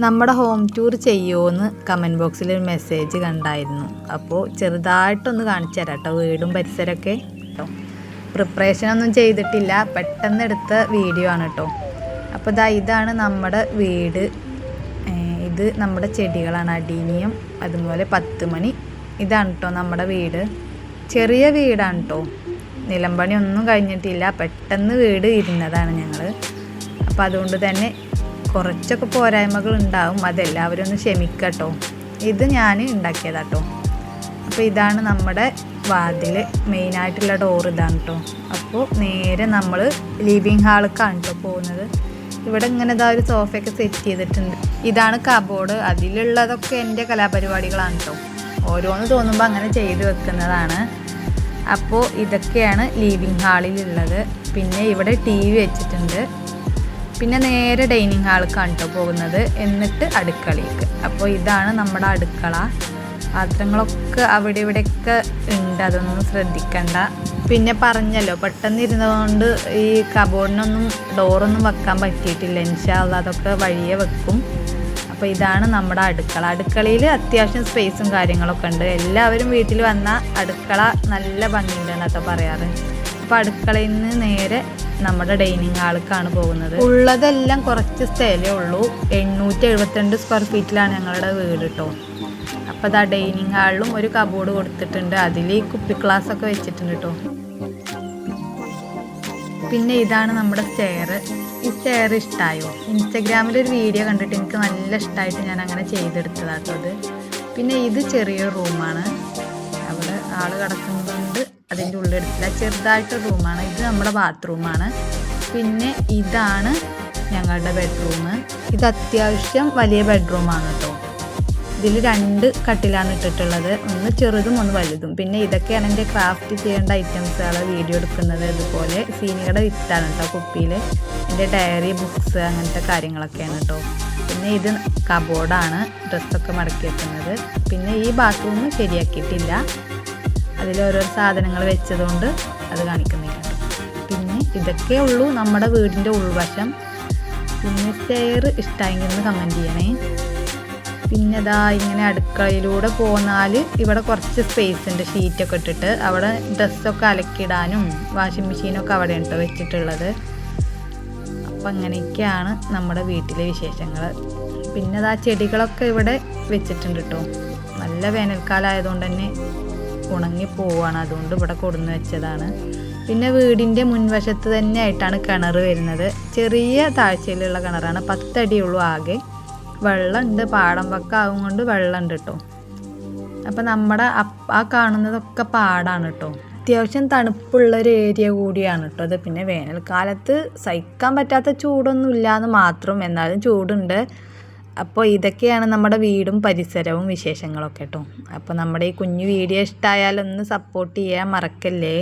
നമ്മുടെ home tour ചെയ്യുമോയെന്ന് comment ബോക്സിൽ ഒരു മെസ്സേജ് കണ്ടായിരുന്നു. അപ്പോൾ ചെറുതായിട്ടൊന്ന് കാണിച്ചു തരാം കേട്ടോ, വീടും പരിസരമൊക്കെ കേട്ടോ. പ്രിപ്പറേഷനൊന്നും ചെയ്തിട്ടില്ല, പെട്ടെന്ന് എടുത്ത വീഡിയോ ആണ് കേട്ടോ. അപ്പോൾ ഇതാണ് നമ്മുടെ വീട്. ഇത് നമ്മുടെ ചെടികളാണ്, അഡീനിയം, അതുപോലെ 10 മണി. ഇതാണ് കേട്ടോ നമ്മുടെ വീട്. ചെറിയ വീടാണ് കേട്ടോ, നിലമ്പണി ഒന്നും കഴിഞ്ഞിട്ടില്ല, പെട്ടെന്ന് വീട് ഇരുന്നതാണ് ഞങ്ങൾ. അപ്പോൾ അതുകൊണ്ട് തന്നെ കുറച്ചൊക്കെ പോരായ്മകൾ ഉണ്ടാവും, അതെല്ലാവരും ഒന്ന് ക്ഷമിക്കട്ടോ. ഇത് ഞാൻ ഉണ്ടാക്കിയതാട്ടോ. അപ്പോൾ ഇതാണ് നമ്മുടെ വാതിൽ, മെയിനായിട്ടുള്ള ഡോർ ഇതാണ് കേട്ടോ. അപ്പോൾ നേരെ നമ്മൾ ലിവിങ് ഹാളിലേക്കാണ് കേട്ടോ പോകുന്നത്. ഇവിടെ ഇങ്ങനെ ഒരു സോഫയൊക്കെ സെറ്റ് ചെയ്തിട്ടുണ്ട്. ഇതാണ് കബോർഡ്, അതിലുള്ളതൊക്കെ എൻ്റെ കലാപരിപാടികളാണ് കേട്ടോ. ഓരോന്ന് തോന്നുമ്പോൾ അങ്ങനെ ചെയ്ത് വെക്കുന്നതാണ്. അപ്പോൾ ഇതൊക്കെയാണ് ലിവിങ് ഹാളിലുള്ളത്. പിന്നെ ഇവിടെ TV വെച്ചിട്ടുണ്ട്. പിന്നെ നേരെ ഡൈനിങ് ഹാളിലേക്കാണ് കേട്ടോ പോകുന്നത്, എന്നിട്ട് അടുക്കളയ്ക്ക്. അപ്പോൾ ഇതാണ് നമ്മുടെ അടുക്കള. പാത്രങ്ങളൊക്കെ അവിടെ ഇവിടെയൊക്കെ ഉണ്ട്, അതൊന്നും ശ്രദ്ധിക്കണ്ട. പിന്നെ പറഞ്ഞല്ലോ, പെട്ടെന്ന് ഇരുന്നതുകൊണ്ട് ഈ കബോർഡിനൊന്നും ഡോറൊന്നും വെക്കാൻ പറ്റിയിട്ടില്ല. ഇൻഷാ അല്ലാഹ് അതൊക്കെ വഴിയെ വെക്കും. അപ്പോൾ ഇതാണ് നമ്മുടെ അടുക്കള. അടുക്കളയിൽ അത്യാവശ്യം സ്പേസും കാര്യങ്ങളൊക്കെ ഉണ്ട്. എല്ലാവരും വീട്ടിൽ വന്നാൽ അടുക്കള നല്ല ഭംഗിയുണ്ടെന്ന് കേട്ടോ പറയാറ്. അപ്പോൾ അടുക്കളയിൽ നിന്ന് നേരെ നമ്മുടെ ഡൈനിങ് ഹാളിലേക്കാണ് പോകുന്നത്. ഉള്ളതെല്ലാം കുറച്ച് സ്ഥലമേ ഉള്ളൂ. 872 സ്ക്വയർ ഫീറ്റിലാണ് ഞങ്ങളുടെ വീട് കേട്ടോ. അപ്പോൾ ഡൈനിങ് ഹാളിലും ഒരു കബോർഡ് കൊടുത്തിട്ടുണ്ട്, അതിൽ കുപ്പി ഗ്ലാസ്സൊക്കെ വെച്ചിട്ടുണ്ട് കേട്ടോ. പിന്നെ ഇതാണ് നമ്മുടെ സ്റ്റെയർ. ഈ സ്റ്റെയർ ഇഷ്ടമായോ? ഇൻസ്റ്റഗ്രാമിലൊരു വീഡിയോ കണ്ടിട്ട് എനിക്ക് നല്ല ഇഷ്ടമായിട്ട് ഞാൻ അങ്ങനെ ചെയ്തെടുത്തതാട്ടോ അത്. പിന്നെ ഇത് ചെറിയൊരു റൂമാണ്, അവിടെ ആൾ കിടക്കുന്നതുകൊണ്ട് അതിൻ്റെ ഉള്ളെടുത്തില്ല, ചെറുതായിട്ട് റൂമാണ്. ഇത് നമ്മുടെ ബാത്റൂമാണ്. പിന്നെ ഇതാണ് ഞങ്ങളുടെ ബെഡ്റൂം. ഇത് അത്യാവശ്യം വലിയ ബെഡ്റൂമാണ് കേട്ടോ. ഇതിൽ 2 കട്ടിലാണ് ഇട്ടിട്ടുള്ളത്, ഒന്ന് ചെറുതും ഒന്ന് വലുതും. പിന്നെ ഇതൊക്കെയാണ് എൻ്റെ ക്രാഫ്റ്റ് ചെയ്യേണ്ട ഐറ്റംസുകൾ, വീഡിയോ എടുക്കുന്നത്. ഇതുപോലെ സീനിയുടെ വിത്താണ് കേട്ടോ കുപ്പിയിൽ. എൻ്റെ ഡയറി, ബുക്സ്, അങ്ങനത്തെ കാര്യങ്ങളൊക്കെയാണ് കേട്ടോ. പിന്നെ ഇത് കബോർഡാണ്, ഡ്രസ്സൊക്കെ മടക്കി വെക്കുന്നത്. പിന്നെ ഈ ബാത്റൂം ശരിയാക്കിയിട്ടില്ല, അതിലോരോ സാധനങ്ങൾ വെച്ചതുകൊണ്ട് അത് കാണിക്കുന്നില്ല. പിന്നെ ഇതൊക്കെ ഉള്ളൂ നമ്മുടെ വീടിൻ്റെ ഉൾവശം. പിന്നെ സ്റ്റെയർ ഇഷ്ടമായെങ്കിൽ ഒന്ന് കമൻറ്റ് ചെയ്യണേ. പിന്നെ ഇങ്ങനെ അടുക്കളയിലൂടെ പോന്നാൽ ഇവിടെ കുറച്ച് സ്പേസ് ഉണ്ട്, ഷീറ്റൊക്കെ ഇട്ടിട്ട്. അവിടെ ഡ്രസ്സൊക്കെ അലക്കിടാനും വാഷിംഗ് മെഷീനൊക്കെ അവിടെ ഉണ്ടോ വെച്ചിട്ടുള്ളത്. അപ്പം അങ്ങനെയൊക്കെയാണ് നമ്മുടെ വീട്ടിലെ വിശേഷങ്ങൾ. പിന്നെ ചെടികളൊക്കെ ഇവിടെ വെച്ചിട്ടുണ്ട് കേട്ടോ. നല്ല വേനൽക്കാലമായതുകൊണ്ട് തന്നെ ഉണങ്ങി പോവുകയാണ്, അതുകൊണ്ട് ഇവിടെ കൊടുന്ന് വെച്ചതാണ്. പിന്നെ വീടിൻ്റെ മുൻവശത്ത് തന്നെ ആയിട്ടാണ് കിണർ വരുന്നത്. ചെറിയ താഴ്ചയിലുള്ള കിണറാണ്, 10 അടിയുള്ളൂ ആകെ. വെള്ളമുണ്ട്, പാടം വക്കാവും കൊണ്ട് വെള്ളമുണ്ട് കേട്ടോ. അപ്പം നമ്മുടെ ആ കാണുന്നതൊക്കെ പാടാണ് കേട്ടോ. അത്യാവശ്യം തണുപ്പുള്ളൊരു ഏരിയ കൂടിയാണ് കേട്ടോ അത്. പിന്നെ വേനൽക്കാലത്ത് സഹിക്കാൻ പറ്റാത്ത ചൂടൊന്നും ഇല്ലയെന്ന് മാത്രം, എന്നാലും ചൂടുണ്ട്. അപ്പോൾ ഇതൊക്കെയാണ് നമ്മുടെ വീടും പരിസരവും വിശേഷങ്ങളൊക്കെ കേട്ടോ. അപ്പോൾ നമ്മുടെ ഈ കുഞ്ഞു വീഡിയോ ഇഷ്ടമായാലൊന്ന് സപ്പോർട്ട് ചെയ്യാൻ മറക്കല്ലേ.